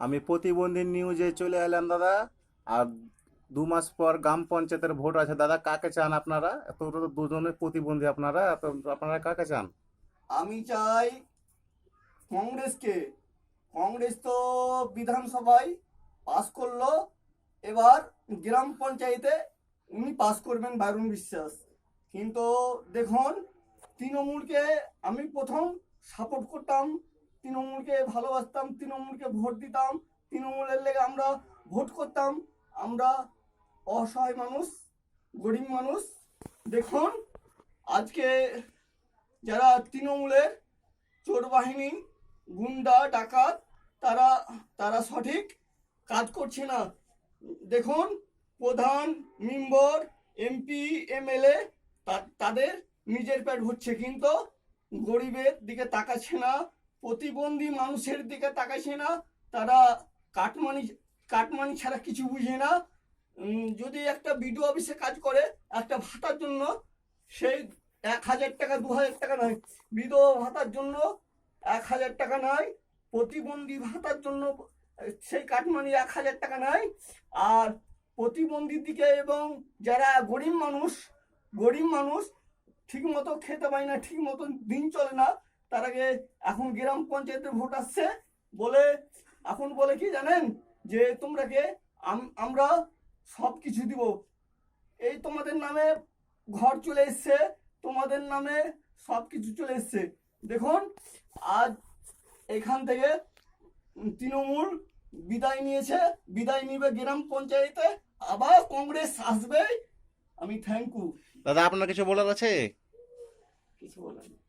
আমি প্রতিবন্ধী নিউজে চলে এলাম দাদা। আর 2 মাস পর গ্রাম পঞ্চায়েতের ভোট আছে দাদা, কাকে চান আপনারা? এত তো দুজনে প্রতিবন্ধী আপনারা, তো আপনারা কাকে চান? আমি চাই কংগ্রেসকে। কংগ্রেস তো বিধানসভায় পাস করলো, এবার গ্রাম পঞ্চায়েতে উনি পাস করবেন বারুণ বিশ্বাস। কিন্তু দেখুন, তৃণমূলকে আমি প্রথম সাপোর্ট করতাম, তৃণমূলকে ভালোবাসতাম, তৃণমূলকে ভোট দিতাম, তৃণমূলের লেগে আমরা ভোট করতাম। আমরা অসহায় মানুষ, গরিব মানুষ। দেখুন আজকে যারা তৃণমূলের চোর বাহিনী, গুন্ডা ডাকাত, তারা তারা সঠিক কাজ করছে না। দেখুন প্রধান, মেম্বার, এমপি, এমএলএ তাদের নিজের পেট ভরছে, কিন্তু গরিবের দিকে তাকাচ্ছে না, প্রতিবন্ধী মানুষের দিকে তাকাচ্ছে না। তারা কাটমানি কাটমানি ছাড়া কিছু বুঝে না। যদি একটা বিডিও অফিসে কাজ করে একটা ভাতার জন্য, সেই 1,000 টাকা 2,000 টাকা নয়, বিধবা ভাতার জন্য 1,000 টাকা নয়, প্রতিবন্ধী ভাতার জন্য সেই কাটমানি 1,000 টাকা নয়। আর প্রতিবন্ধীর দিকে এবং যারা গরিব মানুষ ঠিক মতো খেতে পায় না, ঠিক মতো দিন চলে না, তারাকে এখন গ্রাম পঞ্চায়েতের ভোট আসছে বলে, এখন বলে কি জানেন, যে তোমরাকে আমরা সব কিছু দিব, এই তোমাদের নামে ঘর চলে এসছে, তোমাদের নামে সব কিছু চলে এসছে। দেখুন আজ এখান থেকে তৃণমূল বিদায় নিয়েছে, বিদায় নিবে গ্রাম পঞ্চায়েতে, আবার কংগ্রেস আসবে। আমি থ্যাংক ইউ। দাদা আপনার কিছু বলার আছে? কিছু বলার নেই।